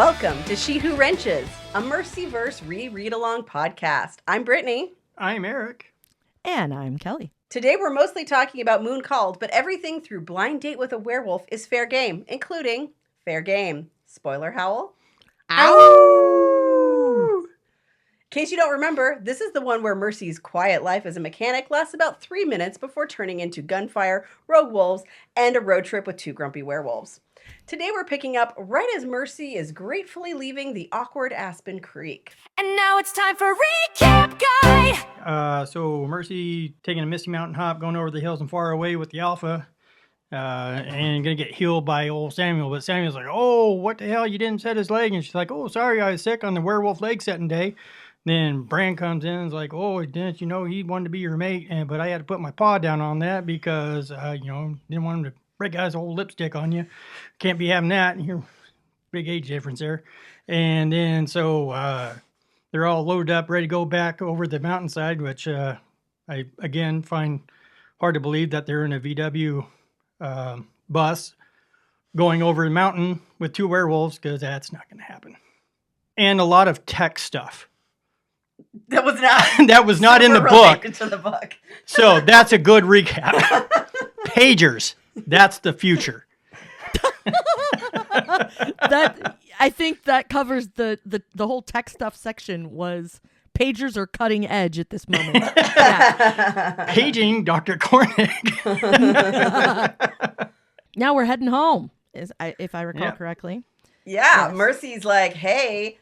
Welcome to She Who Wrenches, a Mercyverse read-along podcast. I'm Brittany. I'm Eric. And I'm Kelly. Today we're mostly talking about Moon Called, but everything through Blind Date with a Werewolf is fair game, including fair game. Spoiler howl. Ow! In case you don't remember, this is the one where Mercy's quiet life as a mechanic lasts about 3 minutes before turning into gunfire, rogue wolves, and a road trip with 2 grumpy werewolves. Today we're picking up right as Mercy is gratefully leaving the awkward Aspen Creek. And now it's time for Recap Guy! So Mercy taking a Misty Mountain hop, going over the hills and far away with the Alpha, and gonna get healed by old Samuel. But Samuel's like, "Oh, what the hell? You didn't set his leg." And she's like, "Oh, sorry, I was sick on the werewolf leg setting day." Then Bran comes in and is like, "Oh, didn't you know he wanted to be your mate? But I had to put my paw down on that because, didn't want him to break out his whole lipstick on you. Can't be having that." And here, big age difference there. And then so they're all loaded up, ready to go back over the mountainside, which I, again, find hard to believe that they're in a VW bus going over the mountain with 2 werewolves, because that's not going to happen. And a lot of tech stuff. That was not in the book. To the book. So that's a good recap. Pagers. That's the future. I think that covers the whole tech stuff section. Was pagers are cutting edge at this moment. Yeah. Paging Dr. Cornick. Now we're heading home, if I recall correctly. Yeah, Yes. Mercy's like, "Hey,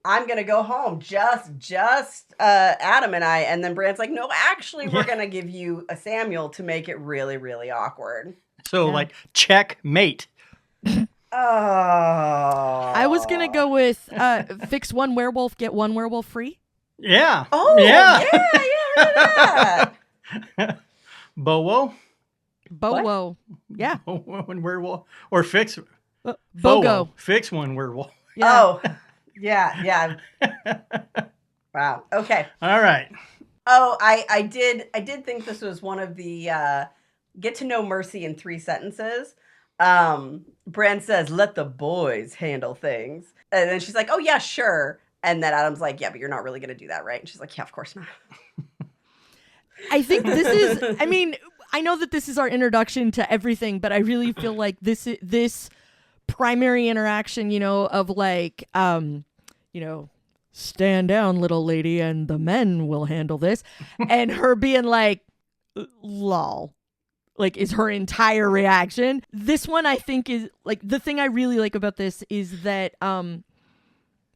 I'm gonna go home. Just Adam and I." And then Bran's like, "No, actually, we're gonna give you a Samuel to make it really, really awkward." So, like, checkmate. Oh, I was gonna go with fix 1 werewolf, get 1 werewolf free. Yeah. Oh, yeah. Look at that. Bowo. Bowo. Yeah. One werewolf. Or fix. Bogo. Bowo. Fix 1 werewolf. Yeah. Oh, yeah. Wow. Okay. All right. Oh, I did think this was one of the get to know Mercy in 3 sentences. Bran says, "Let the boys handle things." And then she's like, "Oh yeah, sure." And then Adam's like, "Yeah, but you're not really going to do that, right?" And she's like, "Yeah, of course not." I think this is, I mean, I know that this is our introduction to everything, but I really feel like this primary interaction, of like, stand down, little lady, and the men will handle this. And her being like, lol, like, is her entire reaction. This one, I think, is like, the thing I really like about this is that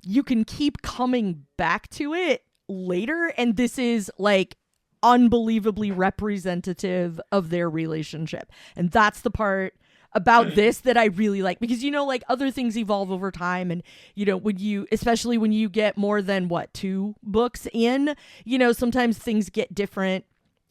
you can keep coming back to it later. And this is like unbelievably representative of their relationship. And that's the part about this that I really like, because, like, other things evolve over time. And, especially when you get more than 2 books in, sometimes things get different.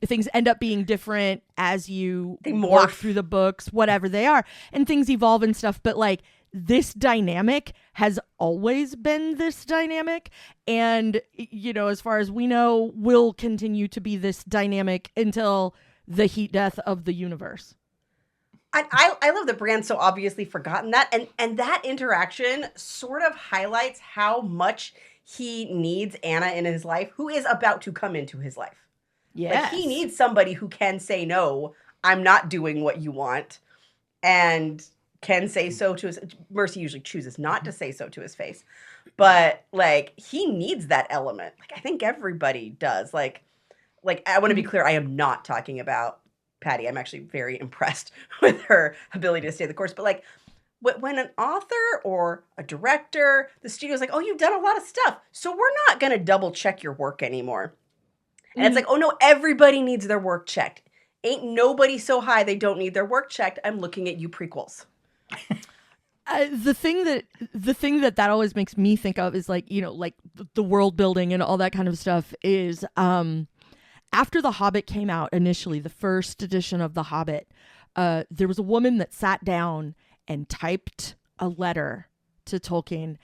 Things end up being different as you work through the books, whatever they are, and things evolve and stuff. But like, this dynamic has always been this dynamic. And, as far as we know, will continue to be this dynamic until the heat death of the universe. I love that Bran's so obviously forgotten that. And that interaction sort of highlights how much he needs Anna in his life, who is about to come into his life. Yes. Like, he needs somebody who can say, "No, I'm not doing what you want," and can say so to his... Mercy usually chooses not to say so to his face. But, like, he needs that element. Like, I think everybody does. Like I want to be clear, I am not talking about Patty. I'm actually very impressed with her ability to stay the course. But, like, when an author or a director, the studio's like, "Oh, you've done a lot of stuff, so we're not going to double check your work anymore." And it's like, "Oh no, everybody needs their work checked. Ain't nobody so high they don't need their work checked. I'm looking at you prequels." The thing that always makes me think of is like, like the world building and all that kind of stuff is after The Hobbit came out initially, the first edition of The Hobbit, there was a woman that sat down and typed a letter to Tolkien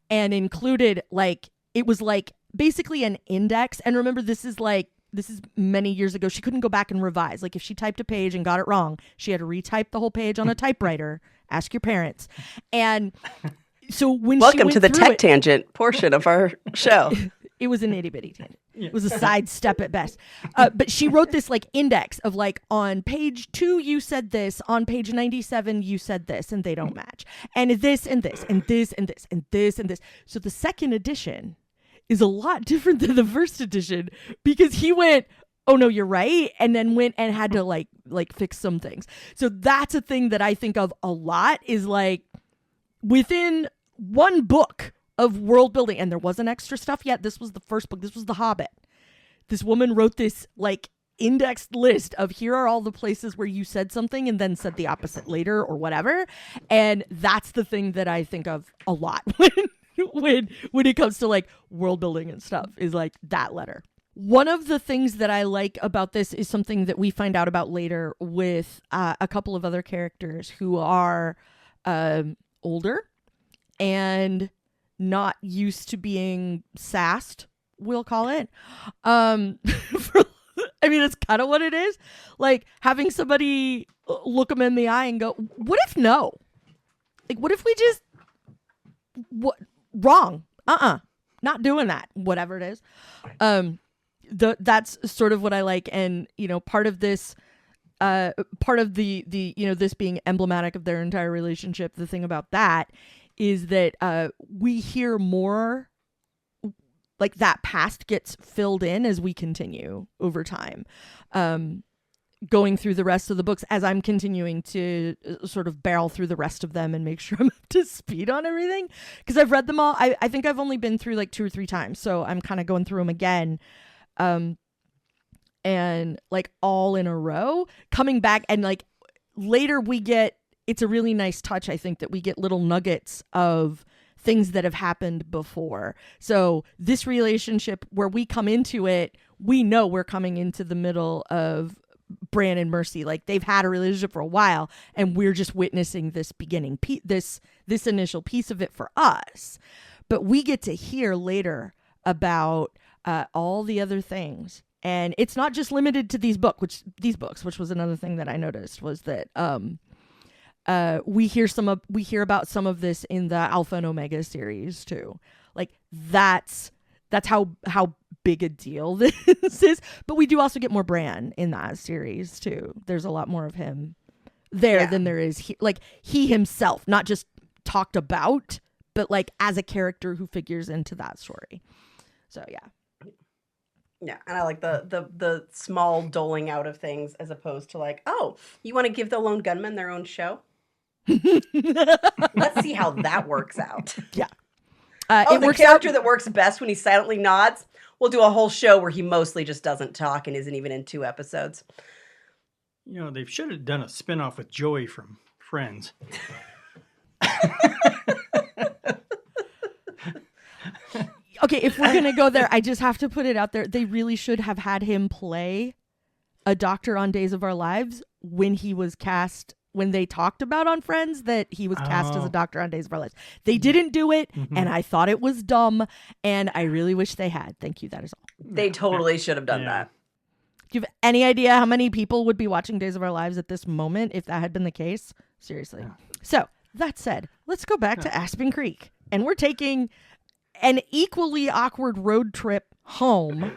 and included, like, it was like basically an index. And remember, this is many years ago. She couldn't go back and revise. Like, if she typed a page and got it wrong, she had to retype the whole page on a typewriter. Ask your parents. And So when she Welcome went to the through tech it, tangent portion of our show. it was an itty bitty tangent. It was a sidestep at best. But she wrote this like index of like, on page 2 you said this, on page 97 you said this, and they don't match. And this and this and this and this and this and this. So the second edition is a lot different than the first edition because he went, oh no, you're right, and then went and had to like fix some things. So that's a thing that I think of a lot, is like within one book of world building, and there wasn't extra stuff yet. This was the first book. This was The Hobbit. This woman wrote this like indexed list of, here are all the places where you said something and then said the opposite later or whatever. And that's the thing that I think of a lot when it comes to like world building and stuff, is like that letter. One of the things that I like about this is something that we find out about later with a couple of other characters who are older and not used to being sassed, we'll call it. I mean, that's kind of what it is. Like having somebody look them in the eye and go, what if no? Like, what if we just, wrong. Not doing that. Whatever it is. That's sort of what I like. And, you know, part of this, part of the, you know, this being emblematic of their entire relationship, the thing about that is that we hear more, like that past gets filled in as we continue over time, going through the rest of the books, as I'm continuing to sort of barrel through the rest of them and make sure I'm up to speed on everything, because I've read them all. I think I've only been through like 2 or 3 times, so I'm kind of going through them again, and like all in a row, coming back, and like later we get, it's a really nice touch, I think, that we get little nuggets of things that have happened before. So this relationship, where we come into it, we know we're coming into the middle of Bran and Mercy. Like, they've had a relationship for a while, and we're just witnessing this beginning, this initial piece of it for us. But we get to hear later about all the other things. And it's not just limited to these books, which was another thing that I noticed, was that we hear about some of this in the Alpha and Omega series too. Like that's how big a deal this is. But we do also get more Bran in that series too. There's a lot more of him there than there is he himself, not just talked about, but like as a character who figures into that story. So yeah. Yeah, and I like the small doling out of things, as opposed to like, oh, you want to give the lone gunmen their own show? Let's see how that works out. Yeah. The character that works best when he silently nods, we'll do a whole show where he mostly just doesn't talk and isn't even in 2 episodes. You know, they should have done a spinoff with Joey from Friends. Okay, if we're going to go there, I just have to put it out there. They really should have had him play a doctor on Days of Our Lives when he was cast, when they talked about on Friends that he was cast as a doctor on Days of Our Lives. They didn't do it, and I thought it was dumb, and I really wish they had. Thank you, that is all. They totally should have done that. Do you have any idea how many people would be watching Days of Our Lives at this moment if that had been the case? Seriously. Yeah. So, that said, let's go back to Aspen Creek. And we're taking an equally awkward road trip home.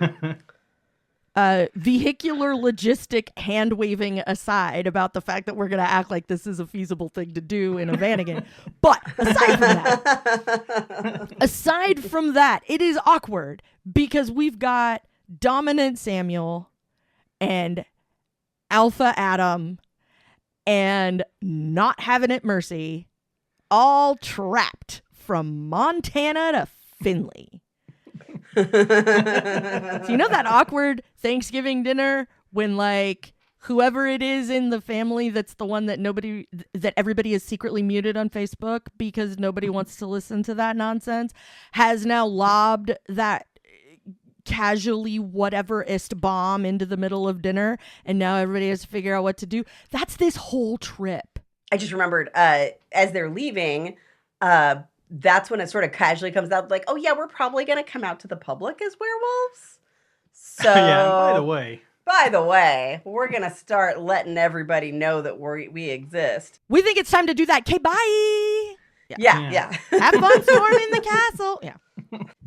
Vehicular logistic hand waving aside about the fact that we're going to act like this is a feasible thing to do in a Vanagon. But aside from that, it is awkward because we've got Dominant Samuel and Alpha Adam and Not Having It Mercy all trapped from Montana to Finley. So you know that awkward Thanksgiving dinner when like whoever it is in the family that's the one that everybody is secretly muted on Facebook because nobody wants to listen to that nonsense, has now lobbed that casually whateverist bomb into the middle of dinner, and now everybody has to figure out what to do. That's this whole trip. I just remembered as they're leaving, that's when it sort of casually comes out like, oh yeah, we're probably going to come out to the public as werewolves. So yeah, by the way, we're going to start letting everybody know that we exist. We think it's time to do that. Okay, bye. Yeah. Have fun storming the castle. Yeah.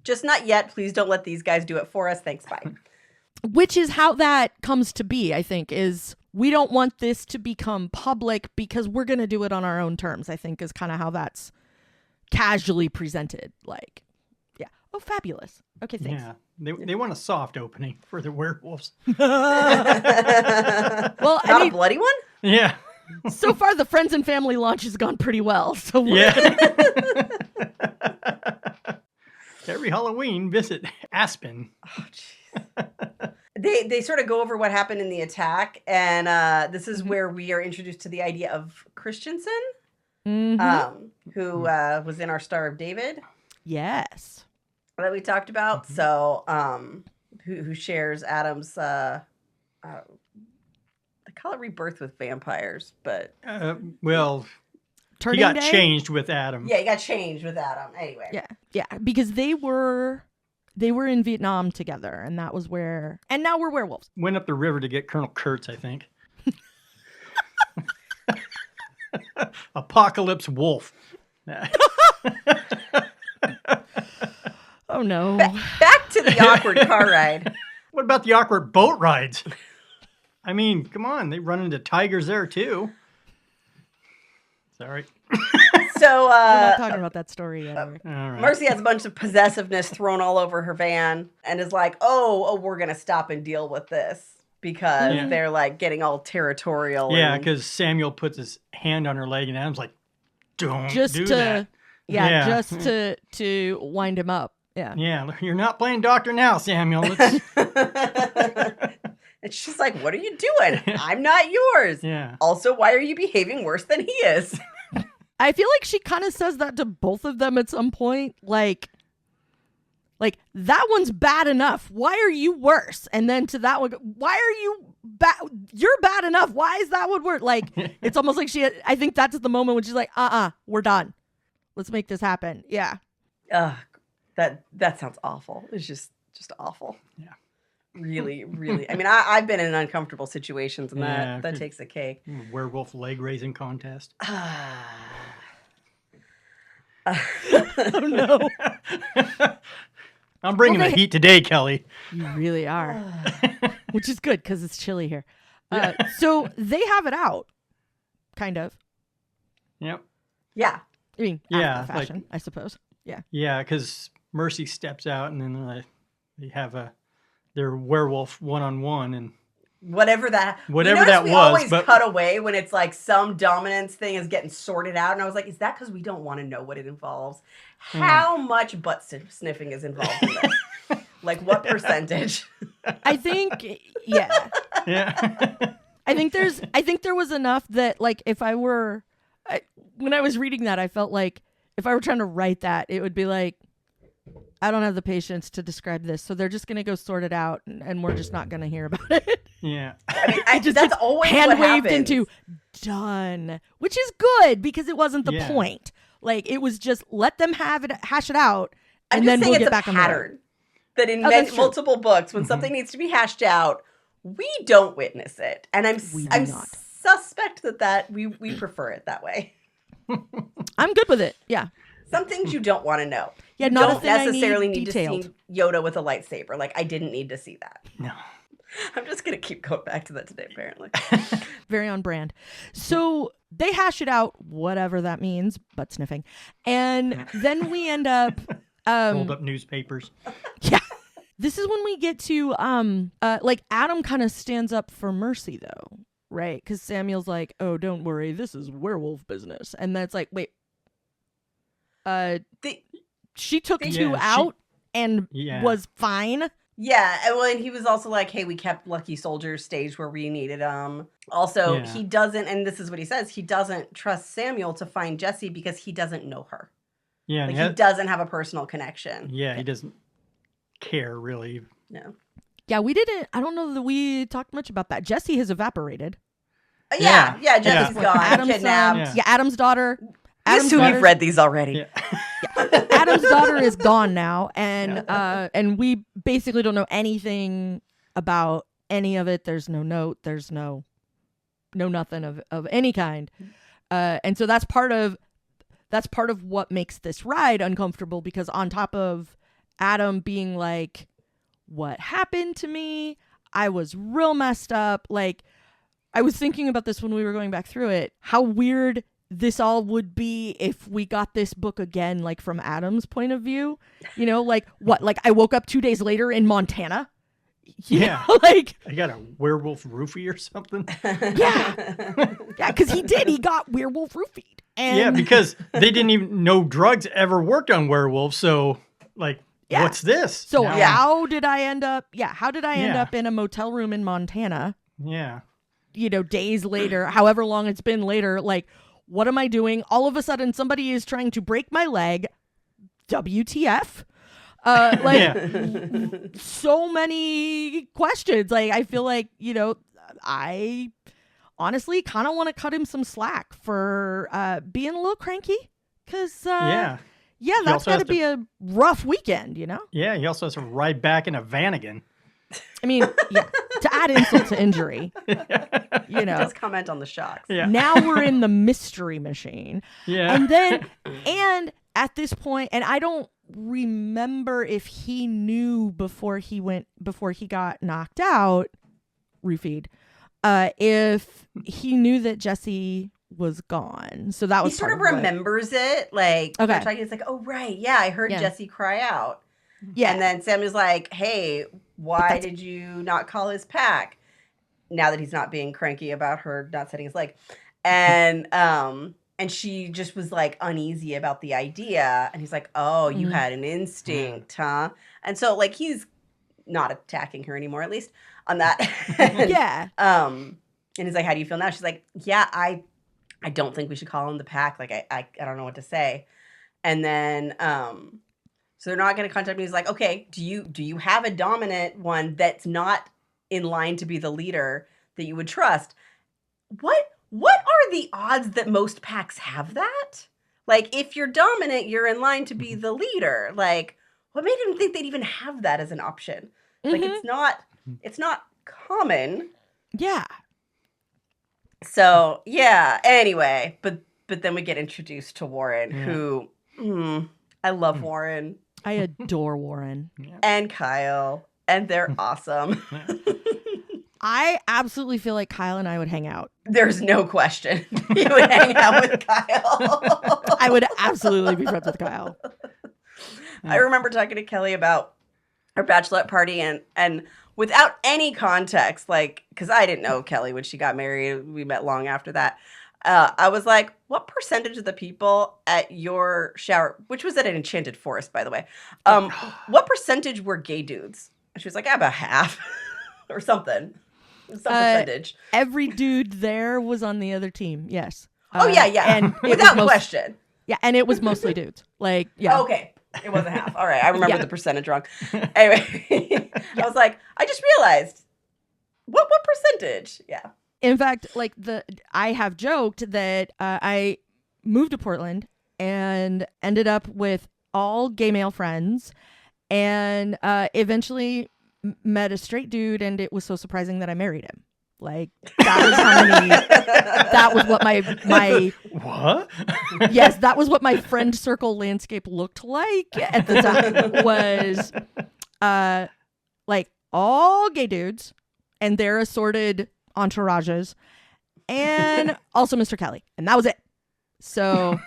Just not yet. Please don't let these guys do it for us. Thanks, bye. Which is how that comes to be, I think, is we don't want this to become public because we're going to do it on our own terms, I think, is kind of how that's casually presented. Like, yeah. Oh, fabulous. Okay, thanks. Yeah. They want a soft opening for the werewolves. Well, Not a bloody one? Yeah. so far the friends and family launch has gone pretty well. So Yeah. Every Halloween, visit Aspen. Oh, jeez. They sort of go over what happened in the attack, and this is where we are introduced to the idea of Christensen, who was in our Star of David. Yes. That we talked about. So, who shares Adam's, they call it rebirth with vampires, but Well, Turning he got Day? changed with Adam. yeah, he got changed with Adam. Anyway, Yeah, because they were in Vietnam together, and that was where. And now we're werewolves. Went up the river to get Colonel Kurtz, I think. Apocalypse Wolf. Oh no. back to the awkward car ride. What about the awkward boat rides? I mean, come on. They run into tigers there, too. Sorry. So, We're not talking about that story yet. Eric. All right. Mercy has a bunch of possessiveness thrown all over her van and is like, oh, we're going to stop and deal with this because Yeah. they're like getting all territorial. Yeah, and- because Samuel puts his hand on her leg, and Adam's like, don't Just do to that. yeah, just to wind him up. Yeah. Yeah, you're not playing doctor now, Samuel. Let's... And she's like, what are you doing? I'm not yours. yeah. Also, why are you behaving worse than he is? I feel like she kind of says that to both of them at some point. Like that one's bad enough. Why are you worse? And then to that one, why are you bad? You're bad enough. Why is that one worse? Like, it's almost like I think that's the moment when she's like, we're done. Let's make this happen. Yeah. Ugh, that sounds awful. It's just awful. Yeah. Really, really. I mean, I've been in uncomfortable situations, and Yeah, that takes the cake. Werewolf leg raising contest. Oh no. I'm bringing Well, the heat today, Kelly. You really are. Which is good because it's chilly here. So they have it out, kind of. Yep. Yeah. I mean, Yeah, after fashion, I suppose. Yeah. Yeah, because Mercy steps out, and then they have their werewolf one-on-one, and Whatever that Whatever you notice that we was, always but- cut away when it's like some dominance thing is getting sorted out, and I was like, is that because we don't want to know what it involves? How much butt sniffing is involved in this? Like, what percentage? I think, yeah. yeah. I think there was enough that, like, if I were, when I was reading that, I felt like if I were trying to write that, it would be like, I don't have the patience to describe this, so they're just going to go sort it out, and we're just not going to hear about it. Yeah. I mean, that's always hand what waved happens. into done, which is good because it wasn't the Yeah. point. Like, it was just let them hash it out, I'm and just then saying we'll it's get a back on the road. pattern that in that's true. multiple books, when something needs to be hashed out, we don't witness it, and We do I'm not. suspect that we prefer it that way. I'm good with it. Yeah. Some things you don't want to know. Yeah, You not a don't thing I necessarily need need to detailed. see Yoda with a lightsaber. Like, I didn't need to see that. No. I'm just gonna keep going back to that today, apparently. Very on brand. So they hash it out, whatever that means, butt sniffing. And then we end up Hold up newspapers. yeah. This is when we get to like Adam kind of stands up for Mercy though, right? Because Samuel's like, oh, don't worry, this is werewolf business. And that's like, wait. She took two Yeah, out and Yeah. was fine. Yeah, and he was also like, hey, we kept Lucky Soldiers staged where we needed them. Also, Yeah. he doesn't, and this is what he says, he doesn't trust Samuel to find Jesse because he doesn't know her. Yeah. Like, and he doesn't have a personal connection. Yeah, he doesn't care really. No. Yeah, we didn't. I don't know that we talked much about that. Jesse has evaporated. Yeah, Yeah. Jesse's gone, Adam's kidnapped. yeah, Adam's daughter. I assume daughter's- you've read these already. Yeah. Adam's daughter is gone now, and we basically don't know anything about any of it. There's no note. There's no nothing of any kind, and so that's part of that's part of what makes this ride uncomfortable, because on top of Adam being like, what happened to me? I was real messed up. Like, I was thinking about this when we were going back through it, how weird this all would be if we got this book again, like from Adam's point of view, you know, like what, like I woke up 2 days later in Montana. You Yeah. know, like, I got a werewolf roofie or something. yeah. Yeah, because he got werewolf roofied. And Yeah, because they didn't even know drugs ever worked on werewolves. So, like, Yeah. what's this? so Now- how did I end up? Yeah, how did I end Yeah. up in a motel room in Montana? Yeah. You know, days later, however long it's been later. Like, what am I doing? All of a sudden, somebody is trying to break my leg. WTF? Like, Yeah. so many questions. Like, I feel like, you know, I honestly kind of want to cut him some slack for being a little cranky, because Yeah. that's also got has to be a rough weekend, you know. Yeah. He also has to ride back in a van again. I mean, yeah, to add insult to injury, you know. Just comment on the shocks. Yeah. Now we're in the mystery machine, Yeah. and then at this point, and I don't remember if he knew before he got knocked out, roofied, if he knew that Jesse was gone. So that He was sort part of what- remembers it. Like, Okay. they're talking, it's like, oh, right. Yeah, I heard Yeah. Jesse cry out. Yeah, And then Samuel's like, hey, why that's- did you not call his pack? Now that he's not being cranky about her not setting his leg. And she just was like uneasy about the idea. And he's like, oh, you Mhm. had an instinct, huh? And so like he's not attacking her anymore, at least on that. yeah, And he's like, how do you feel now? She's like, yeah, I don't think we should call him the pack. Like, I don't know what to say. And then, so they're not going to contact me. He's like, okay, do you have a dominant one that's not in line to be the leader that you would trust? What are the odds that most packs have that? Like, if you're dominant, you're in line to be the leader. Like, what made him think they'd even have that as an option? Like, Mhm. it's not common. yeah. So yeah. Anyway, but then we get introduced to Warren, Yeah. who I love Warren I adore Warren. and Kyle, and they're awesome. I absolutely feel like Kyle and I would hang out. There's no question you would hang out with Kyle. I would absolutely be friends with Kyle. I remember talking to Kelly about our bachelorette party, and without any context, like, because I didn't know Kelly when she got married. We met long after that. I was like, what percentage of the people at your shower, which was at an enchanted forest, by the way, what percentage were gay dudes? And she was like, about half or something. Some percentage. Every dude there was on the other team. Yes. Oh, yeah. And it was without question. Yeah, and it was mostly dudes. Like, yeah. Okay. It wasn't half. All right. I remember Yeah. the percentage wrong. Anyway, I was like, I just realized what percentage? Yeah. In fact, like I have joked that I moved to Portland and ended up with all gay male friends, and eventually met a straight dude, and it was so surprising that I married him. Like, that was how many. That was what my What? yes, that was what my friend circle landscape looked like at the time. Was like all gay dudes and their assorted entourages, and also Mr. Kelly, and that was it. So,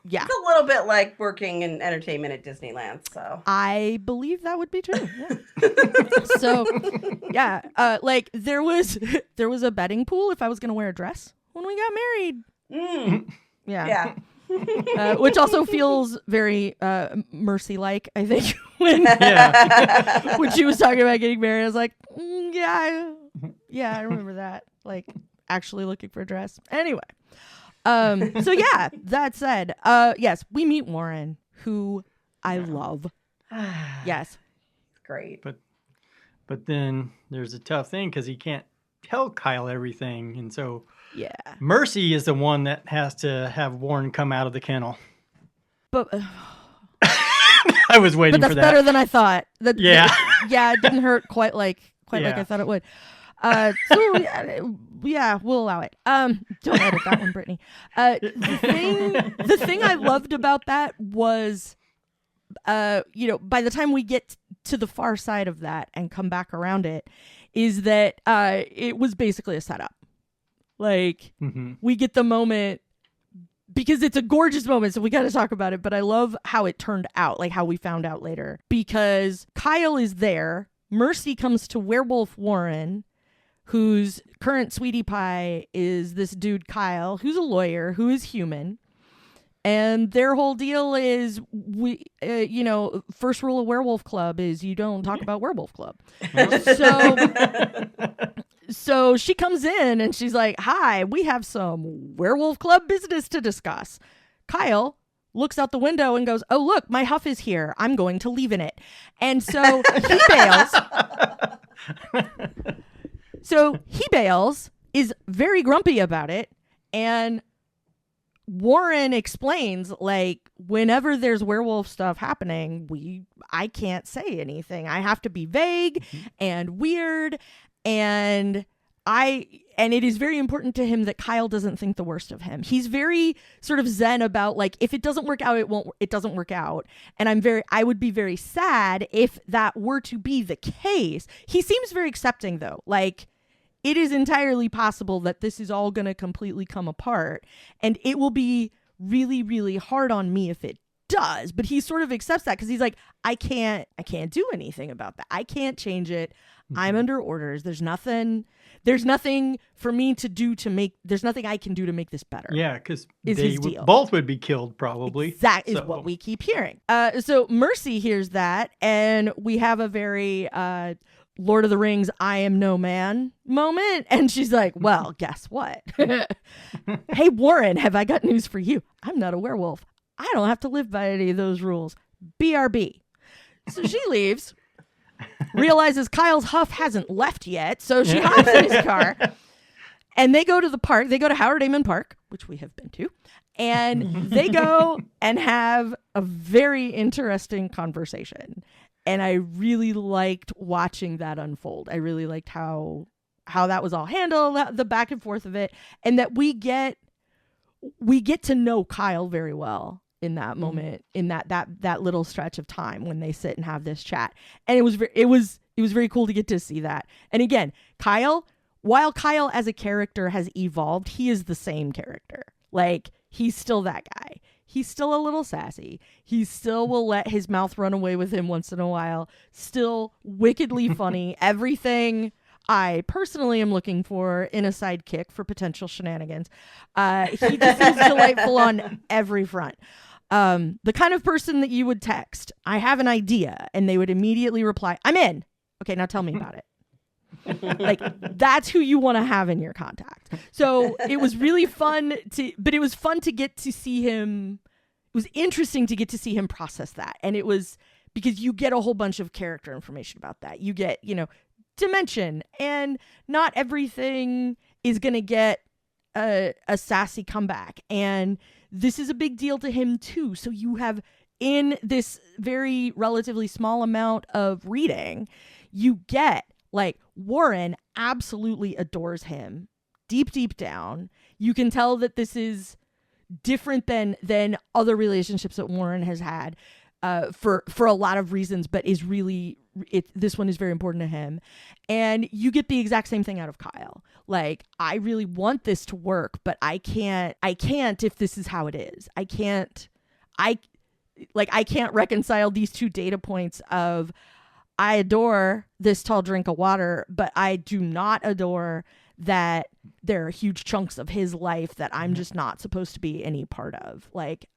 yeah, It's a little bit like working in entertainment at Disneyland. So I believe that would be true. Yeah. So, yeah, like there was a betting pool if I was gonna wear a dress when we got married. Yeah. yeah. Which also feels very Mercy-like, I think. When Yeah. when she was talking about getting married, I was like, yeah, I remember that. Like, actually looking for a dress. Anyway, so yeah. That said, yes, we meet Warren, who I love. Yes, Great. But then there's a tough thing because he can't tell Kyle everything. And so yeah, Mercy is the one that has to have Warren come out of the kennel. but I was waiting that's for that. better than I thought. Yeah. Yeah, it didn't hurt quite like Yeah. I thought it would. Yeah, we'll allow it. Don't edit that one, Brittany. The thing I loved about that was, by the time we get to the far side of that and come back around it, is that it was basically a setup. Like, we get the moment, because it's a gorgeous moment, so we got to talk about it, but I love how it turned out, like how we found out later. Because Kyle is there, Mercy comes to Werewolf Warren, whose current sweetie pie is this dude Kyle, who's a lawyer, who is human. And their whole deal is, first rule of Werewolf Club is you don't talk about Werewolf Club. So she comes in and she's like, hi, we have some Werewolf Club business to discuss. Kyle looks out the window and goes, oh, look, my huff is here. I'm going to leave in it. And so he bails. So he bails, is very grumpy about it. And Warren explains, like, whenever there's werewolf stuff happening, I can't say anything. I have to be vague and weird. And it is very important to him that Kyle doesn't think the worst of him. He's very sort of zen about, like, if it doesn't work out, it doesn't work out. And I would be very sad if that were to be the case. He seems very accepting, though. Like, it is entirely possible that this is all going to completely come apart, and it will be really, really hard on me if it does. But he sort of accepts that because he's like, I can't do anything about that. I can't change it. I'm under orders. There's nothing for me to do there's nothing I can do to make this better. Yeah, because they both would be killed probably. That is what we keep hearing. So Mercy hears that, and we have a very Lord of the Rings, I am no man moment. And she's like, well, guess what? Hey, Warren, have I got news for you? I'm not a werewolf. I don't have to live by any of those rules. BRB. So she leaves, realizes Kyle's huff hasn't left yet. So she hops in his car and they go to the park. They go to Howard Amon Park, which we have been to. And they go and have a very interesting conversation. And I really liked watching that unfold. I really liked how that was all handled, the back and forth of it, and that we get to know Kyle very well in that moment, in that little stretch of time when they sit and have this chat. And it was very cool to get to see that. And again, while Kyle as a character has evolved, he is the same character. Like, he's still that guy. He's still a little sassy. He still will let his mouth run away with him once in a while. Still wickedly funny. Everything I personally am looking for in a sidekick for potential shenanigans. He just seems delightful on every front. The kind of person that you would text, I have an idea, and they would immediately reply, I'm in. Okay, now tell me about it. Like, that's who you want to have in your contact. So it was really fun but it was fun to get to see him. It was interesting to get to see him process that. And it was because you get a whole bunch of character information about that. You get, dimension, and not everything is going to get a sassy comeback. And this is a big deal to him too. So you have, in this very relatively small amount of reading, you get, like, Warren absolutely adores him deep down. You can tell that this is different than other relationships that Warren has had for a lot of reasons, but is really, this one is very important to him. And you get the exact same thing out of Kyle. Like, I really want this to work, but I can't if this is how it is. I can't reconcile these two data points of, I adore this tall drink of water, but I do not adore that there are huge chunks of his life that I'm just not supposed to be any part of. Like,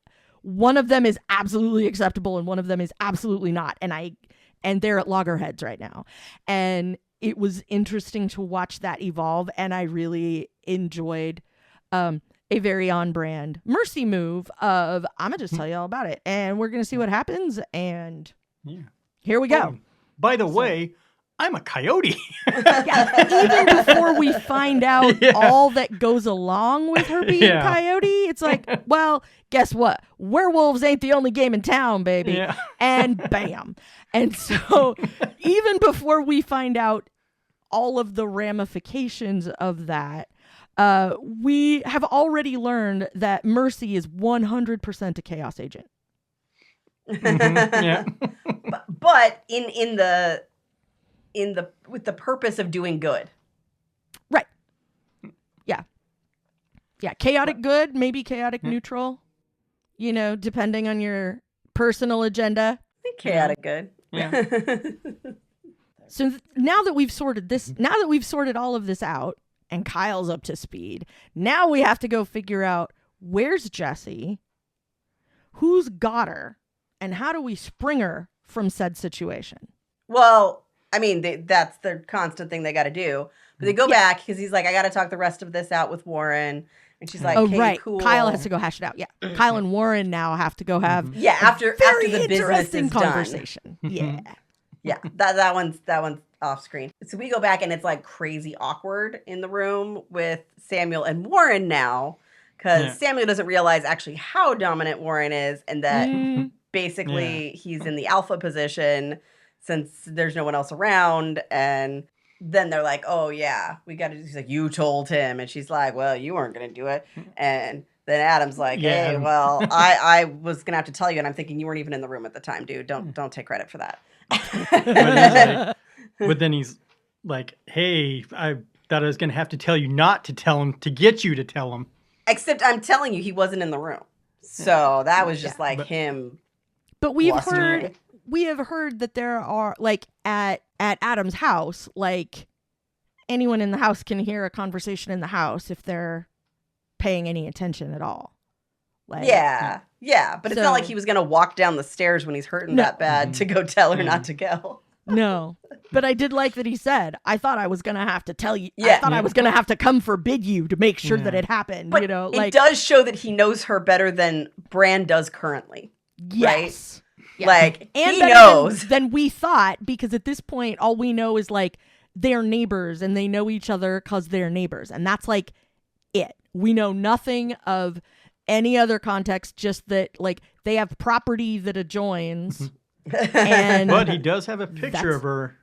one of them is absolutely acceptable and one of them is absolutely not. And they're at loggerheads right now. And it was interesting to watch that evolve. And I really enjoyed a very on-brand Mercy move of, I'm going to just tell you all about it. And we're going to see what happens. And here we go. By the way, I'm a coyote. Even before we find out all that goes along with her being a coyote, it's like, well, guess what? Werewolves ain't the only game in town, baby. Yeah. And bam. And so even before we find out all of the ramifications of that, we have already learned that Mercy is 100% a chaos agent. Yeah. but in the with the purpose of doing good. Right. Yeah. Yeah. Chaotic good, maybe chaotic neutral, depending on your personal agenda. I think chaotic good. Yeah. So now that we've sorted all of this out and Kyle's up to speed, now we have to go figure out where's Jessie, who's got her, and how do we spring her from said situation? Well, I mean, that's the constant thing they got to do. But they go back because he's like, I got to talk the rest of this out with Warren. And she's like, okay, right. cool. Kyle has to go hash it out. Yeah. Kyle and Warren now have to go have after the business is conversation. Done. Yeah. That one's off screen. So we go back and it's like crazy awkward in the room with Samuel and Warren now because Samuel doesn't realize actually how dominant Warren is and that basically he's in the alpha position since there's no one else around. And then they're like, oh yeah, we got to, he's like, you told him. And she's like, well, you weren't going to do it. And then Adam's like, hey, well, I was going to have to tell you. And I'm thinking you weren't even in the room at the time, dude. Don't take credit for that. But then he's like, hey, I thought I was going to have to tell you not to tell him to get you to tell him. Except I'm telling you, he wasn't in the room. So that was just him. But we have heard that there are, like, at Adam's house, like, anyone in the house can hear a conversation in the house if they're paying any attention at all. Like, yeah. But it's not like he was going to walk down the stairs when he's hurting that bad to go tell her not to go. No. But I did like that he said, I thought I was going to have to tell you. I thought I was going to have to come forbid you to make sure that it happened. But it does show that he knows her better than Bran does currently. Yes. Right? Yeah. Like, and he knows. Than we thought, because at this point, all we know is, like, they're neighbors and they know each other because they're neighbors. And that's, like, it. We know nothing of any other context, just that, like, they have property that adjoins. And but he does have a picture of her.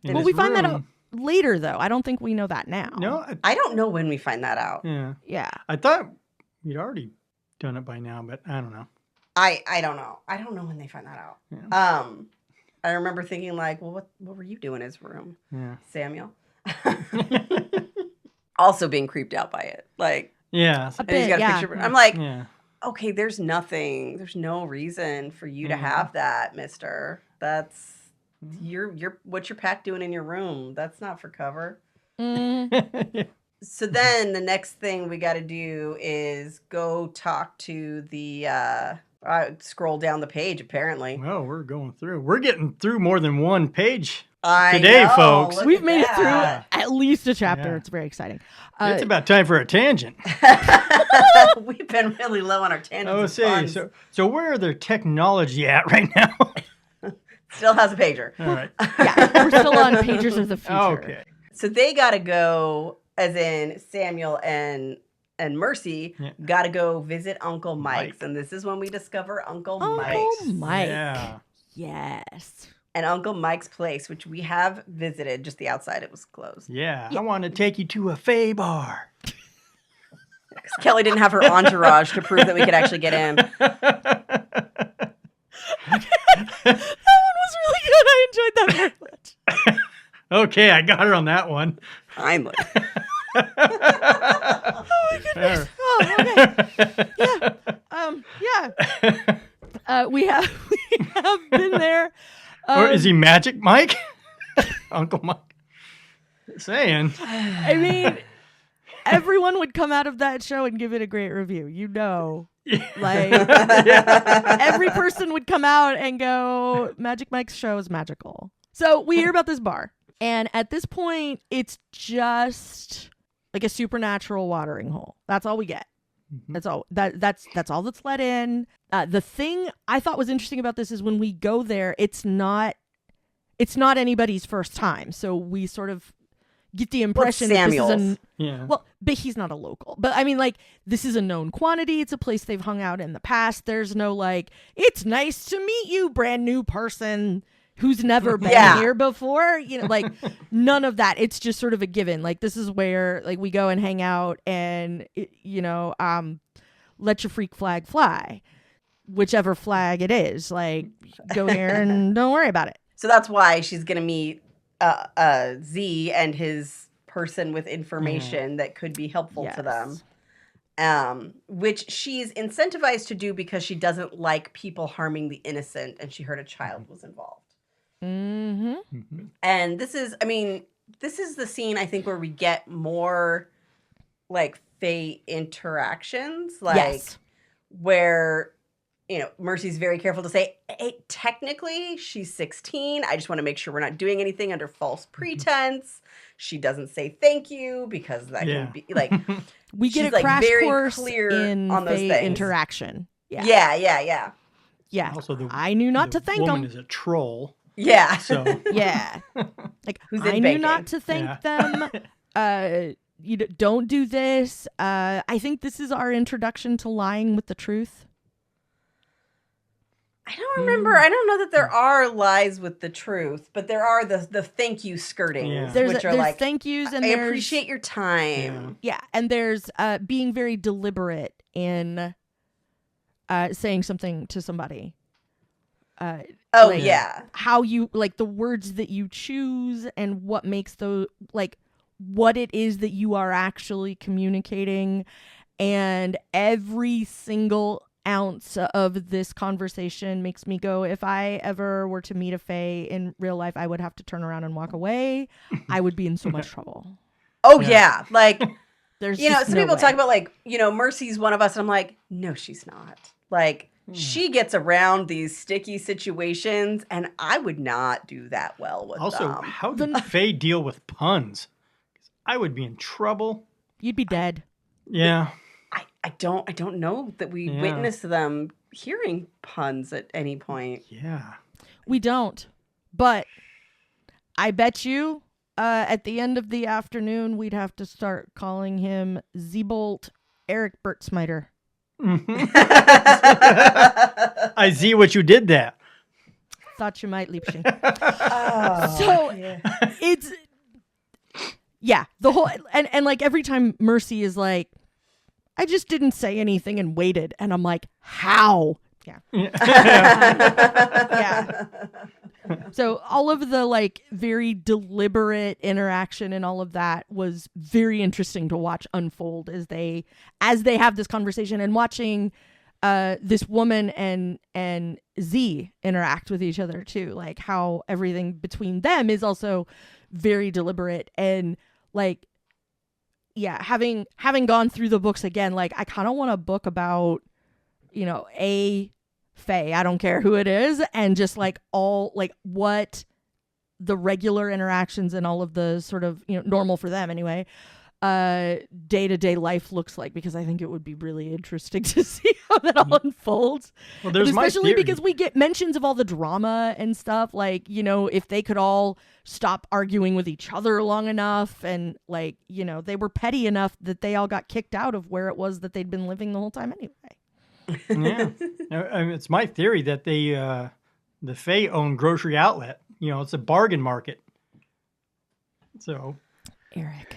Well, we find that out later, though. I don't think we know that now. No, I don't know when we find that out. Yeah. I thought we'd already done it by now, but I don't know. I don't know. I don't know when they find that out. Yeah. I remember thinking like, well, what were you doing in his room, Samuel? Also being creeped out by it, like a bit, he's got a picture. I'm like, okay, there's no reason for you to have that, Mister. That's what's your pack doing in your room? That's not for cover. So then the next thing we got to do is go talk to the. Scroll down the page, apparently. Well, we're going through. We're getting through more than one page today, folks. We've made it through at least a chapter. Yeah. It's very exciting. It's about time for a tangent. We've been really low on our tangents. So where are their technology at right now? Still has a pager. All right. Yeah, we're still on Pagers of the Future. Okay. So they got to go, as in Samuel and Mercy, got to go visit Uncle Mike's. And this is when we discover Uncle Mike's. Uncle Mike. Yeah. Yes. And Uncle Mike's place, which we have visited. Just the outside, it was closed. Yeah. I want to take you to a Fey bar. Kelly didn't have her entourage to prove that we could actually get in. That one was really good. I enjoyed that very much. Okay, I got her on that one. Finally. Oh my goodness. Oh, okay. Yeah. We have been there. Or is he Magic Mike? Uncle Mike. Saying. I mean, everyone would come out of that show and give it a great review. Like, every person would come out and go, Magic Mike's show is magical. So we hear about this bar. And at this point, it's just like a supernatural watering hole. That's all we get. Mm-hmm. That's all. That's all that's let in. The thing I thought was interesting about this is when we go there, it's not anybody's first time. So we sort of get the impression that this is well, but he's not a local. But I mean, like, this is a known quantity. It's a place they've hung out in the past. There's no like, it's nice to meet you, brand new person. who's never been Yeah. here before. You know, like none of that. It's just sort of a given. Like this is where like we go and hang out and let your freak flag fly, whichever flag it is. Like go here and don't worry about it. So that's why she's gonna meet Z and his person with information that could be helpful to them. Which she's incentivized to do because she doesn't like people harming the innocent, and she heard a child was involved. Mm-hmm. And this is the scene I think where we get more like Fae interactions, like Yes. where Mercy's very careful to say, hey, technically she's 16. I just want to make sure we're not doing anything under false pretense. She doesn't say thank you because that can be like we get she's, a like, crash very course clear in on those Fae things. interaction. Yeah. Also, I knew not to thank woman them. is a troll. Yeah. So Yeah. Like Who's in I knew banking. not to thank them. Don't do this. I think this is our introduction to lying with the truth. I don't remember. I don't know that there are lies with the truth, but there are the thank you skirtings, Yeah. There's which are like, thank yous and I there's appreciate your time. yeah, and there's being very deliberate in saying something to somebody. Yeah. How you like the words that you choose and what makes those like what it is that you are actually communicating, and every single ounce of this conversation makes me go, if I ever were to meet a Fae in real life, I would have to turn around and walk away. I would be in so much trouble. Oh yeah. Like There's some just no people way. talk about like, Mercy's one of us, and I'm like, no, she's not. Like she gets around these sticky situations, and I would not do that well with also, them. how do Fae deal with puns? I would be in trouble. You'd be dead. Yeah. I don't know that we witness them hearing puns at any point. Yeah. We don't. But I bet you at the end of the afternoon, we'd have to start calling him Zebolt Eric Bertsmiter. I see what you did there. Thought you might, Liebchen. Oh, So yeah. it's, yeah, the whole, and like every time Mercy is like, I just didn't say anything and waited. And I'm like, how? Yeah. Yeah. So all of the like very deliberate interaction and all of that was very interesting to watch unfold as they have this conversation, and watching this woman and Z interact with each other too, like how everything between them is also very deliberate. And like, yeah, having gone through the books again, like I kind of want a book about, a Fae, I don't care who it is, and just like all like what the regular interactions and all of the sort of normal for them anyway day-to-day life looks like, because I think it would be really interesting to see how that all unfolds. Well, there's my especially theory. because we get mentions of all the drama and stuff, like if they could all stop arguing with each other long enough, and like they were petty enough that they all got kicked out of where it was that they'd been living the whole time anyway. Yeah. I mean, it's my theory that the Fae own Grocery Outlet. It's a bargain market. So, Eric,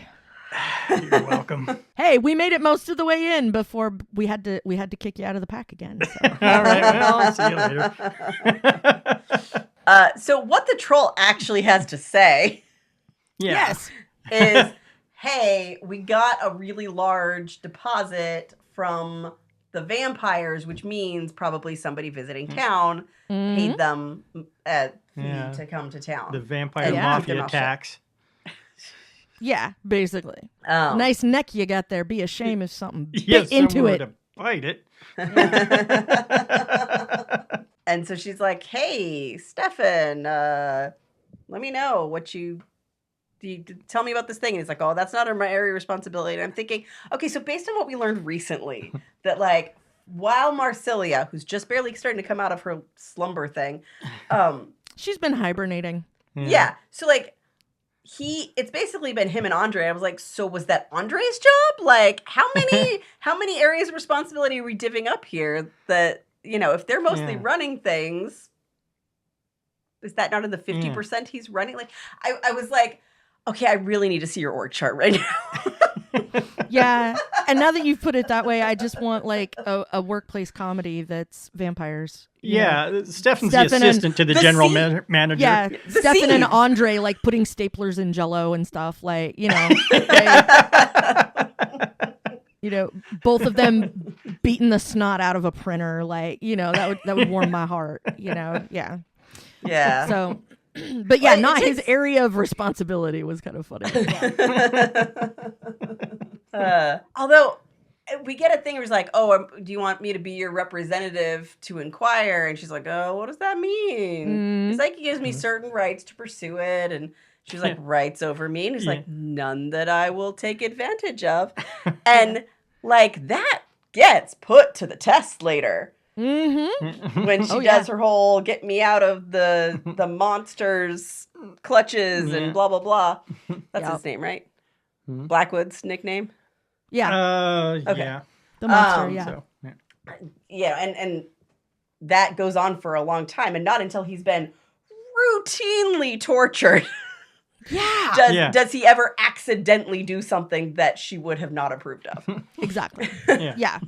you're welcome. hey, we made it most of the way in before we had to kick you out of the pack again. So. All right. Well, I'll see you later. So what the troll actually has to say Yeah. Yes. is, hey, we got a really large deposit from the vampires, which means probably somebody visiting town paid them a fee to come to town. The vampire Yeah. mafia tax. Yeah, basically. Oh. Nice neck you got there. Be a shame if something bit Yes, into it. to bite it. And so she's like, hey, Stefan, let me know what you tell me about this thing. And he's like, oh, that's not my area of responsibility. And I'm thinking, okay, so based on what we learned recently, that like, while Marsilia, who's just barely starting to come out of her slumber thing, She's been hibernating. yeah. So like, it's basically been him and Andre. I was like, so was that Andre's job? Like, how many areas of responsibility are we divvying up here that, if they're mostly running things, Is that not in the 50% he's running? Like, I was like, okay, I really need to see your org chart right now. Yeah. And now that you've put it that way, I just want like a workplace comedy that's vampires. Yeah, Stefan's the assistant to the general manager. Yeah, Stefan and Andre like putting staplers in Jell-O and stuff. Like, both of them beating the snot out of a printer. Like, that would warm my heart. Yeah. Yeah. So, but yeah, not his area of responsibility was kind of funny. Although we get a thing where he's like, oh, do you want me to be your representative to inquire? And she's like, oh, what does that mean? He's like, he gives me certain rights to pursue it. And she's like, rights over me. And he's like, none that I will take advantage of. And like that gets put to the test later. When she does her whole get me out of the monster's clutches and blah, blah, blah. That's his name, right? Blackwood's nickname? Yeah. Okay. Yeah. The monster, So, Yeah, and that goes on for a long time, and not until he's been routinely tortured. Yeah. Does he ever accidentally do something that she would have not approved of? Exactly. Yeah.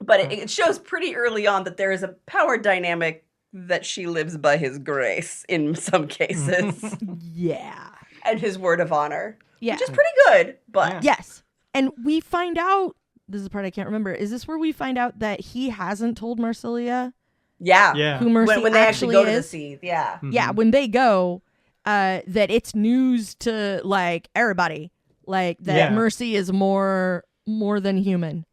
But it shows pretty early on that there is a power dynamic that she lives by his grace in some cases. Yeah. And his word of honor. Yeah. Which is pretty good, but... Yes. And we find out, this is the part I can't remember, is this where we find out that he hasn't told Marsilia? Yeah. Who Mercy when they actually go to the is? sea, yeah. Yeah, when they go, that it's news to, like, everybody. Like, that Mercy is more than human.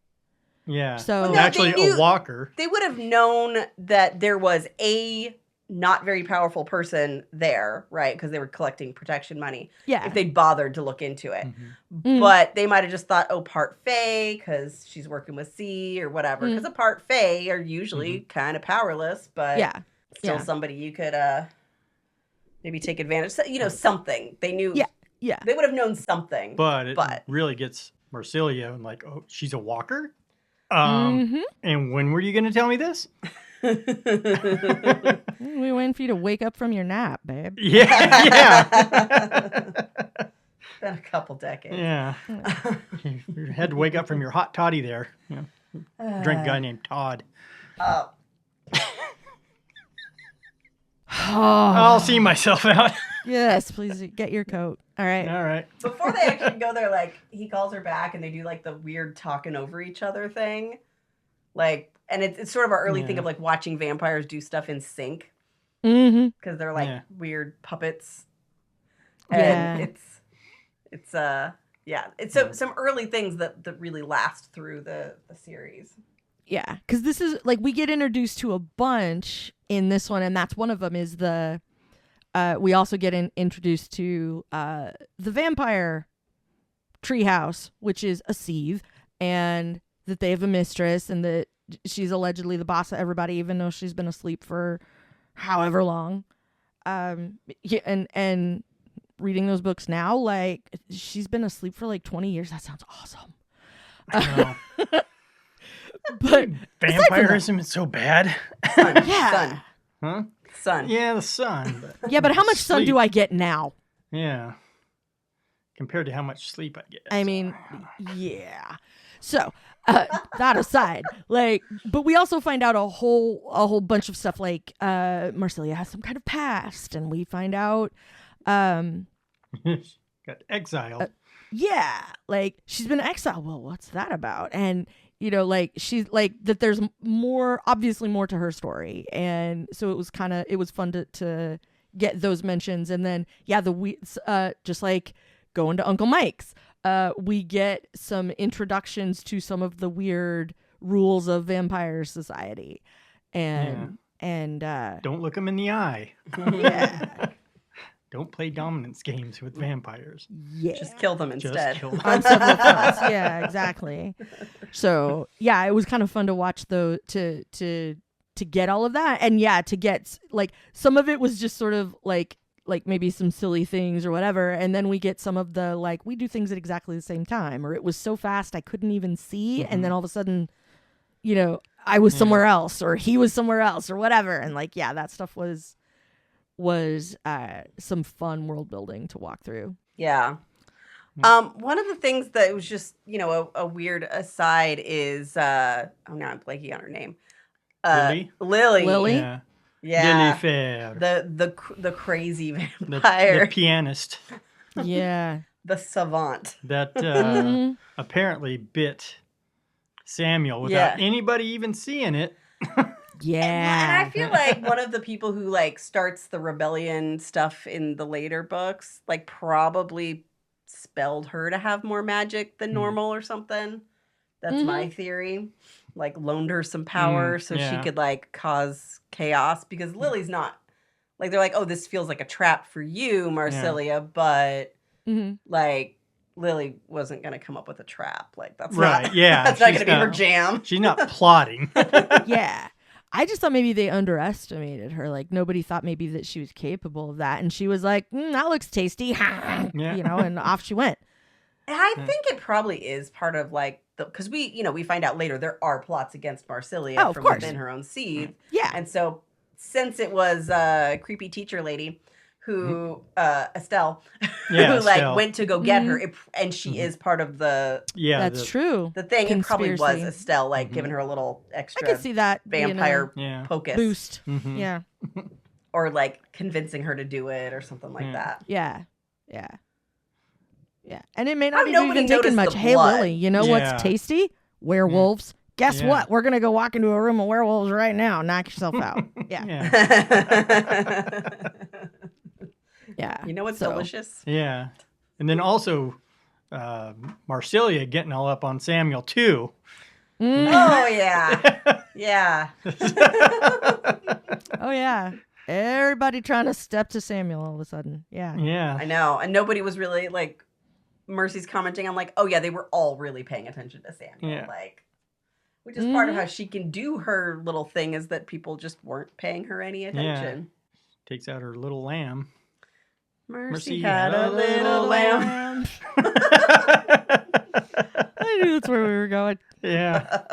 Yeah. So Well, no, actually they knew- a walker. They would have known that there was a not very powerful person there, right? Because they were collecting protection money. Yeah. If they'd bothered to look into it. But they might have just thought, oh, part Fae, because she's working with C or whatever. Because a part Fae are usually kind of powerless, but still somebody you could maybe take advantage. Something. They knew. Yeah. They would have known something. But it really gets Marsilia and like, oh, she's a walker? And when were you going to tell me this? We waiting for you to wake up from your nap, babe. Yeah. Been a couple decades. Yeah. You had to wake up from your hot toddy there. Drink a guy named Todd. I'll see myself out. Yes, please get your coat. All right. All right. Before they actually go there, like, he calls her back and they do, like, the weird talking over each other thing. Like, and it's sort of our early thing of, like, watching vampires do stuff in sync. Because they're, like, weird puppets. And it's some early things that really last through the series. Yeah, because this is, like, we get introduced to a bunch in this one, and that's one of them is we also get introduced to the vampire treehouse, which is a sieve, and that they have a mistress, and that she's allegedly the boss of everybody, even though she's been asleep for however long. And reading those books now, like, she's been asleep for like 20 years. That sounds awesome. I know. But vampirism is so bad. Sun. Huh? Sun. Yeah, the sun. But how much sun Sleep. do I get now? Yeah. Compared to how much sleep I get. I mean, yeah. So, that aside, like, but we also find out a whole bunch of stuff, like, Marsilia has some kind of past, and we find out, Got exiled. yeah, like, she's been exiled. Well, what's that about? And, like, she's like that there's obviously more to her story. And so it was fun to get those mentions. And then, just like going to Uncle Mike's, we get some introductions to some of the weird rules of vampire society. And don't look them in the eye. Yeah. Don't play dominance games with vampires. Yeah. Just kill them instead. Just kill them. On several fronts. Yeah, exactly. So yeah, it was kind of fun to watch though to get all of that, and to get like some of it was just sort of like maybe some silly things or whatever, and then we get some of the like we do things at exactly the same time, or it was so fast I couldn't even see, and then all of a sudden, I was somewhere else, or he was somewhere else, or whatever, and like that stuff was was some fun world building to walk through. Yeah. One of the things that was just, a weird aside is, now I'm blanking on her name. Lily. Lily? Yeah. Lily Fair. The crazy vampire. The pianist. Yeah. The savant. That apparently bit Samuel without anybody even seeing it. Yeah. And I feel like one of the people who like starts the rebellion stuff in the later books, like probably spelled her to have more magic than normal or something. That's my theory. Like loaned her some power so she could like cause chaos, because Lily's not like, they're like, oh, this feels like a trap for you, Marsilia, but like Lily wasn't going to come up with a trap. Like that's right. Not, yeah. that's not going to be her jam. She's not plotting. Yeah. I just thought maybe they underestimated her. Like nobody thought maybe that she was capable of that. And she was like, that looks tasty. And off she went. And I think it probably is part of like because we find out later there are plots against Marsilia from within her own seed. Yeah. And so since it was a creepy teacher lady who Estelle Estelle. like went to go get her, and she is part of the that's true. The thing Conspiracy. It probably was Estelle like giving her a little extra I can see that vampire focus boost. Yeah. Or like convincing her to do it or something like that. Yeah. And it may not have nobody even taken noticed much. the Hey, blood. Lily, you know what's tasty? Werewolves. Guess what? We're going to go walk into a room of werewolves right now. Knock yourself out. Yeah. Yeah. You know what's delicious? Yeah. And then also Marsilia getting all up on Samuel too. Oh, yeah. Yeah. Oh, yeah. Everybody trying to step to Samuel all of a sudden. Yeah. Yeah. I know. And nobody was really like, Mercy's commenting. I'm like, oh, yeah, they were all really paying attention to Samuel. Yeah. Like, which is part of how she can do her little thing, is that people just weren't paying her any attention. Yeah. Takes out her little lamb. Mercy had a little lamb. I knew that's where we were going. Yeah.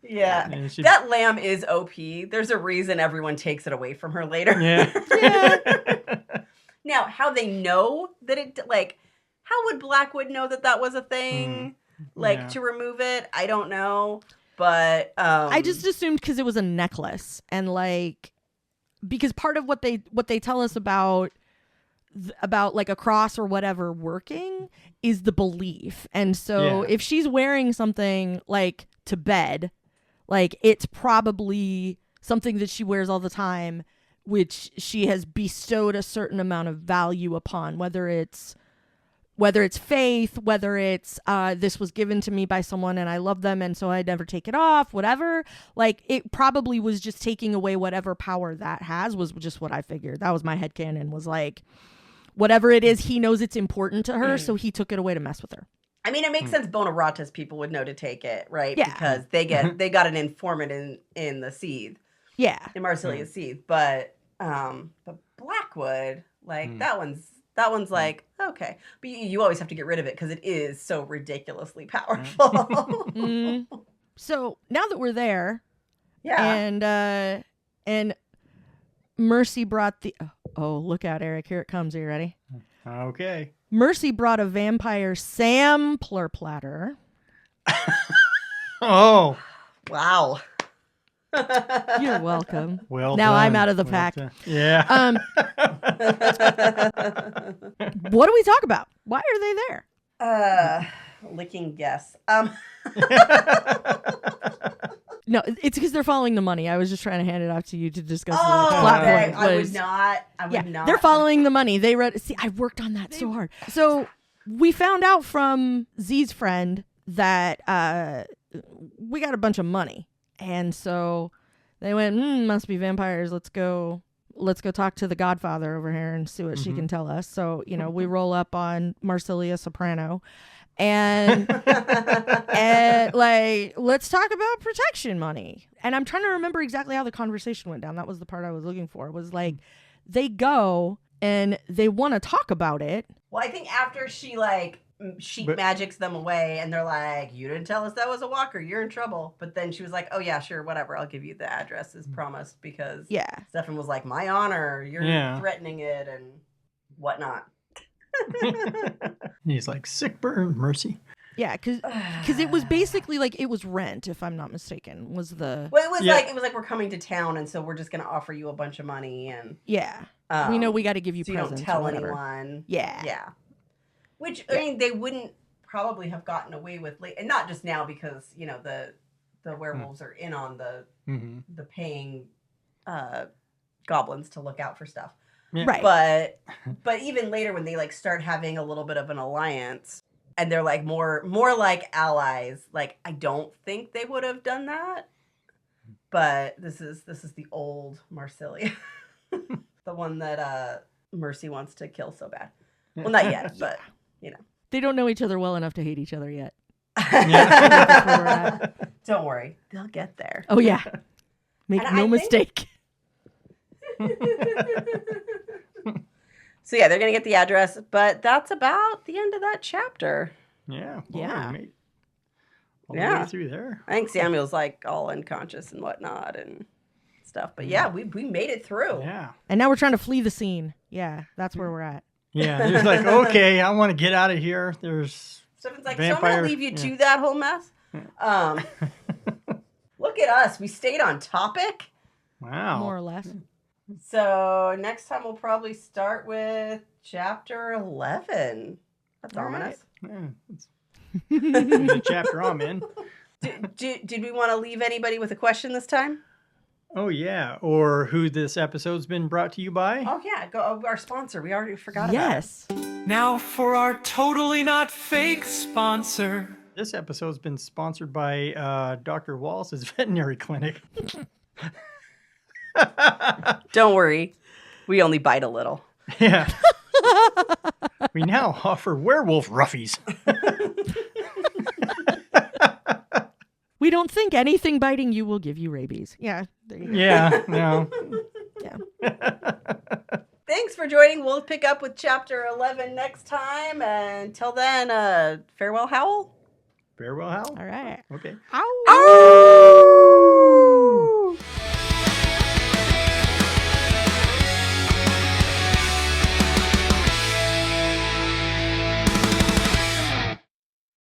Yeah. That lamb is OP. There's a reason everyone takes it away from her later. Yeah. Now, how they know that it, like, how would Blackwood know that that was a thing? To remove it? I don't know. But I just assumed because it was a necklace, and like, because part of what they tell us about like a cross or whatever working is the belief. And so if she's wearing something like to bed, like it's probably something that she wears all the time, which she has bestowed a certain amount of value upon, whether it's faith, whether it's this was given to me by someone and I love them and so I'd never take it off, whatever. Like it probably was just taking away whatever power that has, was just what I figured. That was my headcanon, was like, whatever it is, he knows it's important to her, so he took it away to mess with her. I mean, it makes sense. Bonaratas people would know to take it, right? Yeah. Because they got an informant in the seed. Yeah. In Marsilia's seed. But Blackwood, like that one's like, okay. But you always have to get rid of it because it is so ridiculously powerful. So now that we're there, and Mercy brought the look out, Eric, here it comes. Are you ready? Okay. Mercy brought a vampire SAM-pler platter. Oh. Wow. You're welcome. Well now done. I'm out of the Well pack. done. Yeah. What do we talk about? Why are they there? Licking guess. No, it's because they're following the money. I was just trying to hand it off to you to discuss. Oh, the plot okay. point. I would not. They're following the money. They read. See, I worked on that so hard. So we found out from Z's friend that we got a bunch of money, and so they went, must be vampires. Let's go talk to the Godfather over here and see what she can tell us. So, we roll up on Marsilia Soprano and like, let's talk about protection money. And I'm trying to remember exactly how the conversation went down. That was the part I was looking for. It was like, they go and they want to talk about it. Well, I think after she like sheet magics them away, and they're like, you didn't tell us that was a walker, you're in trouble. But then she was like, oh yeah, sure, whatever, I'll give you the address as promised, because Stefan was like, my honor, you're threatening it and whatnot. He's like, sick burn, Mercy. Yeah, because it was basically like it was rent, if I'm not mistaken, was the... Well, it was like we're coming to town, and so we're just going to offer you a bunch of money, and... Yeah. We know we got to give you so presents. You don't tell anyone. Yeah. Yeah. Which, I mean, they wouldn't probably have gotten away with... And not just now, because, you know, the werewolves are in on the paying goblins to look out for stuff. Yeah. Right. But even later, when they, like, start having a little bit of an alliance... And they're like more like allies. Like, I don't think they would have done that. But this is the old Marsilia. The one that Mercy wants to kill so bad. Well, not yet, but you know. They don't know each other well enough to hate each other yet. Don't worry. They'll get there. Oh yeah. Make no mistake. So yeah, they're gonna get the address, but that's about the end of that chapter. Yeah. Yeah. All the way through there. I think Samuel's like all unconscious and whatnot and stuff. But yeah, we made it through. Yeah. And now we're trying to flee the scene. Yeah, that's where we're at. Yeah. It's like, okay, I want to get out of here. There's Stefan's like, so I'm gonna leave you to that whole mess. Look at us. We stayed on topic. Wow. More or less. So next time we'll probably start with chapter 11. That's ominous. Yeah, it's the chapter I'm in. Did we want to leave anybody with a question this time? Oh yeah, or who this episode's been brought to you by? Oh yeah, our sponsor. We already forgot about. Yes. Now for our totally not fake sponsor. This episode's been sponsored by Dr. Wallace's veterinary clinic. Don't worry, we only bite a little. Yeah. We now offer werewolf roughies. We don't think anything biting you will give you rabies. Yeah. There you go. Yeah. No. Yeah. Thanks for joining. We'll pick up with chapter 11 next time. And until then, farewell, Howl. Farewell, Hal. All right. Okay. Ow.